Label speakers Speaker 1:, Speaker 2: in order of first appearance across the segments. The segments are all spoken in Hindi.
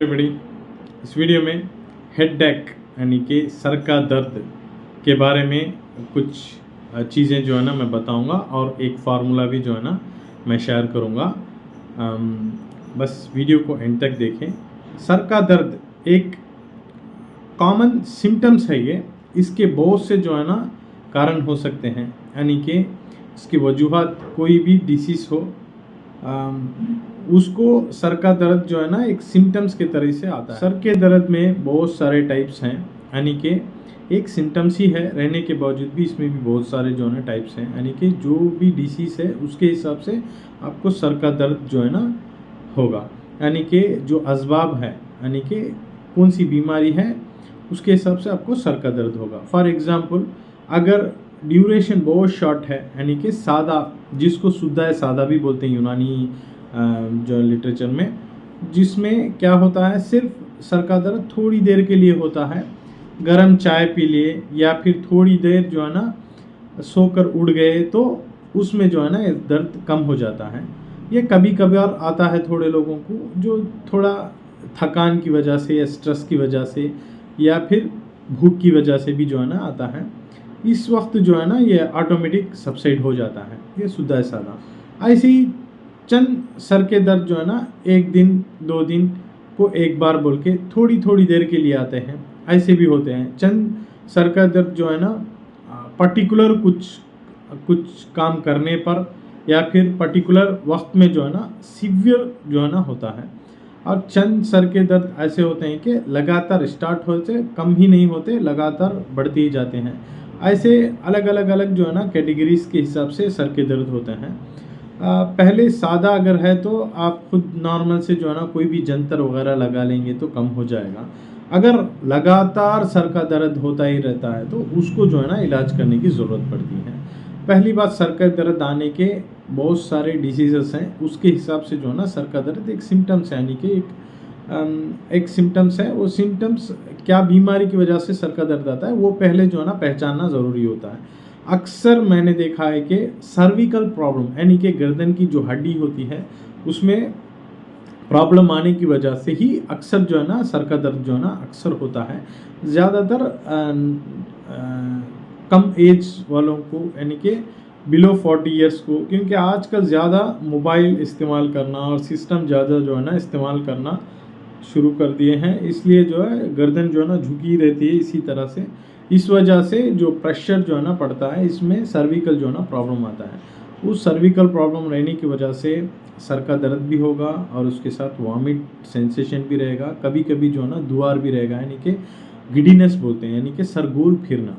Speaker 1: एवरीबॉडी, इस वीडियो में हेड एक यानी कि सर का दर्द के बारे में कुछ चीज़ें जो है ना मैं बताऊंगा और एक फार्मूला भी जो है ना मैं शेयर करूंगा। बस वीडियो को एंड तक देखें। सर का दर्द एक कॉमन सिम्टम्स है ये। इसके बहुत से जो है ना कारण हो सकते हैं, यानी कि इसकी वजूहत कोई भी डिसीज़ हो, उसको सर का दर्द जो है ना एक सिम्टम्स के तरह से आता है। सर के दर्द में बहुत सारे टाइप्स हैं, यानी कि एक सिम्टम्स ही है रहने के बावजूद भी इसमें भी बहुत सारे जो है ना टाइप्स हैं, यानी कि जो भी डिसीज़ है उसके हिसाब से आपको सर का दर्द जो है ना होगा। यानी कि जो असबाब है, यानी कि कौन सी बीमारी है उसके हिसाब से आपको सर का दर्द होगा। फॉर एग्ज़ाम्पल, अगर ड्यूरेशन बहुत शॉर्ट है, यानी कि सादा, जिसको शुद्ध सादा भी बोलते हैं यूनानी जो लिटरेचर में, जिसमें क्या होता है सिर्फ सर का दर्द थोड़ी देर के लिए होता है, गर्म चाय पी लिए या फिर थोड़ी देर जो है ना सोकर उड़ गए तो उसमें जो है ना दर्द कम हो जाता है। ये कभी कभार आता है थोड़े लोगों को, जो थोड़ा थकान की वजह से या स्ट्रेस की वजह से या फिर भूख की वजह से भी जो है ना आता है। इस वक्त जो है ना ये ऑटोमेटिक सबसाइड हो जाता है, ये शुद्ध सादा। ऐसे ही चंद सर के दर्द जो है ना एक दिन 2 दिन को एक बार बोल के थोड़ी थोड़ी देर के लिए आते हैं, ऐसे भी होते हैं। चंद सर का दर्द जो है ना पर्टिकुलर कुछ कुछ काम करने पर या फिर पर्टिकुलर वक्त में जो है ना सीवियर जो है ना होता है। और चंद सर के दर्द ऐसे होते हैं कि लगातार स्टार्ट होते, कम ही नहीं होते, लगातार बढ़ते ही जाते हैं। ऐसे अलग अलग जो है ना कैटेगरीज के हिसाब से सर के दर्द होते हैं। पहले सादा अगर है तो आप खुद नॉर्मल से जो है ना कोई भी जंतर वगैरह लगा लेंगे तो कम हो जाएगा। अगर लगातार सर का दर्द होता ही रहता है तो उसको जो है ना इलाज करने की ज़रूरत पड़ती है। पहली बात, सर का दर्द आने के बहुत सारे डिसीजेस हैं, उसके हिसाब से जो है ना सर का दर्द एक सिम्टम्स है, यानी कि एक सिम्टम्स है। वो सिम्टम्स क्या बीमारी की वजह से सर का दर्द आता है वो पहले जो है ना पहचानना ज़रूरी होता है। अक्सर मैंने देखा है कि सर्विकल प्रॉब्लम, यानी कि गर्दन की जो हड्डी होती है उसमें प्रॉब्लम आने की वजह से ही अक्सर जो है ना सर का दर्द जो है ना अक्सर होता है। ज़्यादातर कम एज वालों को, यानी कि बिलो 40 ईयर्स को, क्योंकि आजकल ज़्यादा मोबाइल इस्तेमाल करना और सिस्टम ज़्यादा जो है ना इस्तेमाल करना शुरू कर दिए हैं, इसलिए जो है गर्दन जो है ना झुकी रहती है इसी तरह से। इस वजह से जो प्रेशर जो है ना पड़ता है इसमें सर्विकल जो है ना प्रॉब्लम आता है। उस सर्विकल प्रॉब्लम रहने की वजह से सर का दर्द भी होगा और उसके साथ वॉमिट सेंसेशन भी रहेगा, कभी कभी जो है ना दुआर भी रहेगा, यानी कि गिडीनेस बोलते हैं, यानी कि सरगोल फिरना,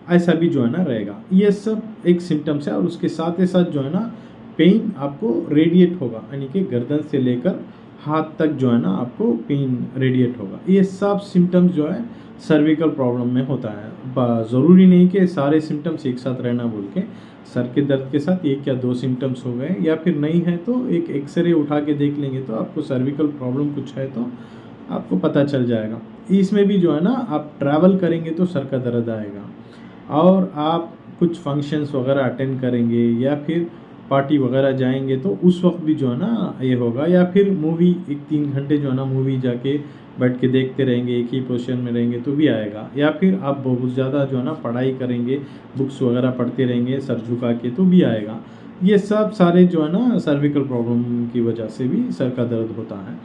Speaker 1: ऐसा भी जो है ना रहेगा। ये सब एक सिम्टम्स है। और उसके साथ ही साथ जो है ना पेन आपको रेडिएट होगा, यानी कि गर्दन से लेकर हाथ तक जो है ना आपको पेन रेडिएट होगा। ये सब सिम्टम्स जो है सर्विकल प्रॉब्लम में होता है। ज़रूरी नहीं कि सारे सिम्टम्स एक साथ रहना बोल के, सर के दर्द के साथ एक या दो सिम्टम्स हो गए या फिर नहीं है तो एक एक्सरे उठा के देख लेंगे तो आपको सर्विकल प्रॉब्लम कुछ है तो आपको पता चल जाएगा। इसमें भी जो है ना आप ट्रैवल करेंगे तो सर का दर्द आएगा, और आप कुछ फंक्शंस वगैरह अटेंड करेंगे या फिर पार्टी वगैरह जाएंगे तो उस वक्त भी जो है ना ये होगा। या फिर मूवी 1-3 घंटे जो है ना मूवी जाके बैठ के देखते रहेंगे, एक ही पोजीशन में रहेंगे तो भी आएगा। या फिर आप बहुत ज़्यादा जो है ना पढ़ाई करेंगे, बुक्स वगैरह पढ़ते रहेंगे सर झुका के तो भी आएगा। ये सब सारे जो है ना सर्विकल प्रॉब्लम की वजह से भी सर का दर्द होता है।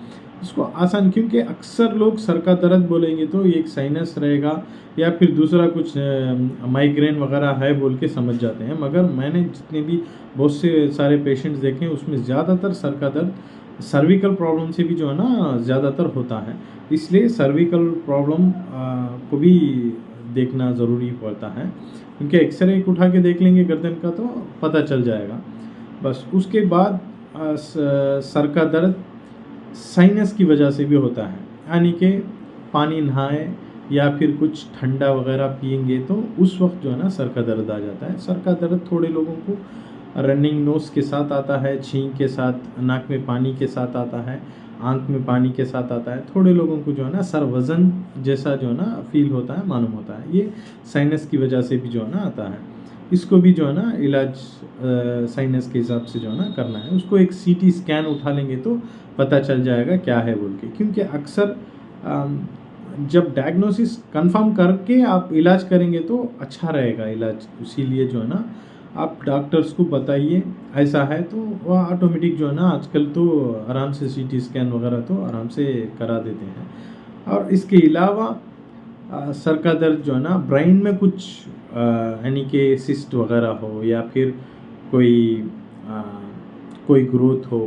Speaker 1: इसको आसान, क्योंकि अक्सर लोग सर का दर्द बोलेंगे तो एक साइनस रहेगा या फिर दूसरा कुछ माइग्रेन वगैरह है बोल के समझ जाते हैं, मगर मैंने जितने भी बहुत से सारे पेशेंट्स देखे हैं उसमें ज़्यादातर सर का दर्द सर्विकल प्रॉब्लम से भी जो है ना ज़्यादातर होता है। इसलिए सर्विकल प्रॉब्लम को भी देखना ज़रूरी पड़ता है, क्योंकि एक्सरे उठा के देख लेंगे गर्दन का तो पता चल जाएगा। बस उसके बाद सर का दर्द साइनस की वजह से भी होता है, यानी कि पानी नहाए या फिर कुछ ठंडा वगैरह पिएंगे तो उस वक्त जो है ना सर का दर्द आ जाता है। सर का दर्द थोड़े लोगों को रनिंग नोज के साथ आता है, छींक के साथ, नाक में पानी के साथ आता है, आंख में पानी के साथ आता है। थोड़े लोगों को जो है ना सर वज़न जैसा जो है ना फील होता है, मालूम होता है। ये साइनस की वजह से भी जो है ना आता है। इसको भी जो है ना इलाज साइनस के हिसाब से जो है ना करना है। उसको एक सीटी स्कैन उठा लेंगे तो पता चल जाएगा क्या है बोल के। क्योंकि अक्सर जब डायग्नोसिस कंफर्म करके आप इलाज करेंगे तो अच्छा रहेगा इलाज। इसीलिए जो है ना आप डॉक्टर्स को बताइए ऐसा है, तो वह ऑटोमेटिक जो है ना आजकल तो आराम से CT स्कैन वगैरह तो आराम से करा देते हैं। और इसके अलावा सर का दर्द जो है ना ब्रेन में कुछ यानी कि सिस्ट वगैरह हो या फिर कोई आ, कोई ग्रोथ हो,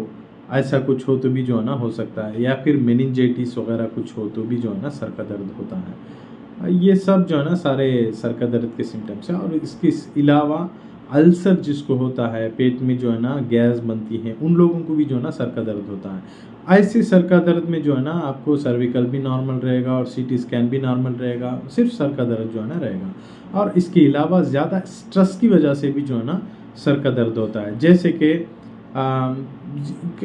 Speaker 1: ऐसा कुछ हो तो भी जो है ना हो सकता है, या फिर मेनिंजाइटिस वगैरह कुछ हो तो भी जो है ना सर का दर्द होता है। ये सब जो है ना सारे सर का दर्द के सिम्टम्स हैं। और इसके अलावा अल्सर जिसको होता है, पेट में जो है ना गैस बनती है, उन लोगों को भी जो है ना सर का दर्द होता है। ऐसे सर का दर्द में जो है ना आपको सर्विकल भी नॉर्मल रहेगा और CT स्कैन भी नॉर्मल रहेगा, सिर्फ सर का दर्द जो है ना रहेगा। और इसके अलावा ज़्यादा स्ट्रेस की वजह से भी जो है ना सर का दर्द होता है। जैसे कि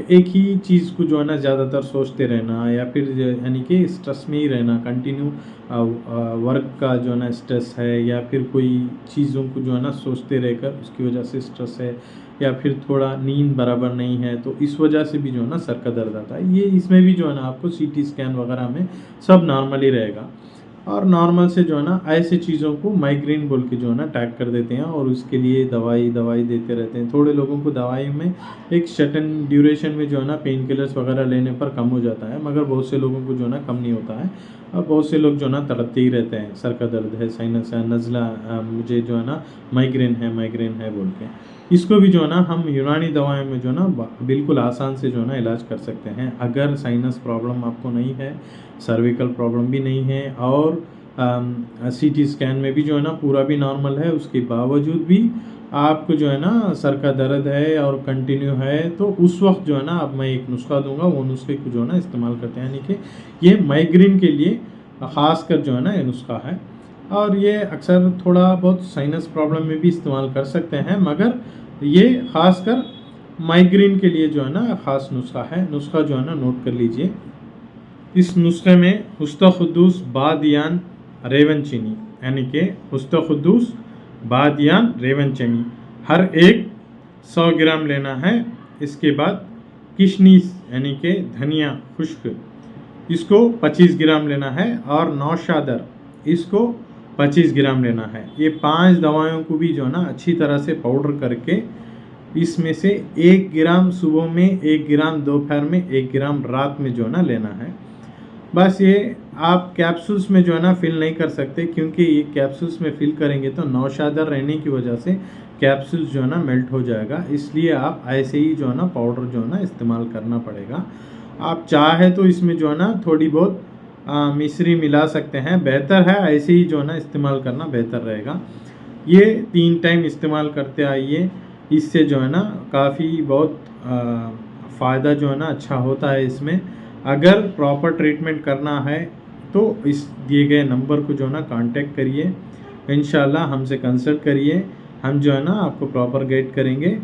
Speaker 1: एक ही चीज़ को जो है ना ज़्यादातर सोचते रहना, या फिर यानी कि स्ट्रेस में ही रहना, कंटिन्यू वर्क का जो है ना स्ट्रेस है, या फिर कोई चीज़ों को जो है ना सोचते रहकर उसकी वजह से स्ट्रेस है, या फिर थोड़ा नींद बराबर नहीं है, तो इस वजह से भी जो है ना सर का दर्द आता है। ये इसमें भी जो है ना आपको CT स्कैन वगैरह में सब नॉर्मल ही रहेगा। और नॉर्मल से जो है ना ऐसे चीज़ों को माइग्रेन बोल के जो है ना टैग कर देते हैं, और उसके लिए दवाई देते रहते हैं। थोड़े लोगों को दवाई में एक सर्टेन ड्यूरेशन में जो है ना पेन किलर्स वगैरह लेने पर कम हो जाता है, मगर बहुत से लोगों को जो है ना कम नहीं होता है। और बहुत से लोग जो है ना तड़पते ही रहते हैं, सर का दर्द है, साइनस है, नज़ला, मुझे जो है ना माइग्रेन है बोल के। इसको भी जो है ना हम यूनानी दवाओं में जो है ना बिल्कुल आसान से जो है ना इलाज कर सकते हैं। अगर साइनस प्रॉब्लम आपको नहीं है, सर्विकल प्रॉब्लम भी नहीं है, और CT स्कैन में भी जो है ना पूरा भी नॉर्मल है, उसके बावजूद भी आपको जो है ना सर का दर्द है और कंटिन्यू है, तो उस वक्त जो है ना अब मैं एक नुस्खा दूंगा, वो नुस्खे को जो है ना इस्तेमाल करते हैं। यानी कि ये माइग्रेन के लिए ख़ास कर जो है ना ये नुस्खा है, और ये अक्सर थोड़ा बहुत साइनस प्रॉब्लम में भी इस्तेमाल कर सकते हैं, मगर ये ख़ास कर माइग्रेन के लिए जो है ना ख़ास नुस्खा है। नुस्खा जो है ना नोट कर लीजिए। इस नुस्खे में हुस्ता-खुद्दूस, बादियान, रेवन चीनी, यानी कि हुस्ता-खुद्दूस, बादियान, रेवन चीनी हर एक 100 ग्राम लेना है। इसके बाद किशमिश यानी कि धनिया खुश्क, इसको 25 ग्राम लेना है, और नौशादर इसको 25 ग्राम लेना है। ये 5 दवाओं को भी जो है ना अच्छी तरह से पाउडर करके इसमें से 1 ग्राम सुबह में, 1 ग्राम दोपहर में, 1 ग्राम रात में जो है ना लेना है। बस ये आप कैप्सूल्स में जो है ना फिल नहीं कर सकते, क्योंकि ये कैप्सूल्स में फिल करेंगे तो नौशादर रहने की वजह से कैप्सूल्स जो है ना मेल्ट हो जाएगा। इसलिए आप ऐसे ही जो है ना पाउडर जो है ना इस्तेमाल करना पड़ेगा। आप चाहे तो इसमें जो है ना थोड़ी बहुत मिश्री मिला सकते हैं, बेहतर है ऐसे ही जो है ना इस्तेमाल करना बेहतर रहेगा। ये 3 टाइम इस्तेमाल करते आइए, इससे जो है ना काफ़ी बहुत फ़ायदा जो है ना अच्छा होता है इसमें। अगर प्रॉपर ट्रीटमेंट करना है तो इस दिए गए नंबर को जो है ना कांटेक्ट करिए, इंशाल्लाह हमसे कंसल्ट करिए, हम जो है ना आपको प्रॉपर गाइड करेंगे।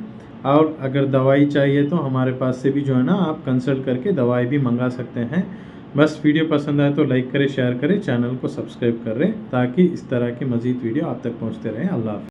Speaker 1: और अगर दवाई चाहिए तो हमारे पास से भी जो है ना आप कंसल्ट करके दवाई भी मंगा सकते हैं। बस वीडियो पसंद आए तो लाइक करें, शेयर करें, चैनल को सब्सक्राइब करें, ताकि इस तरह की मज़ीद वीडियो आप तक पहुंचते रहें। अल्लाह हाफ़िज़।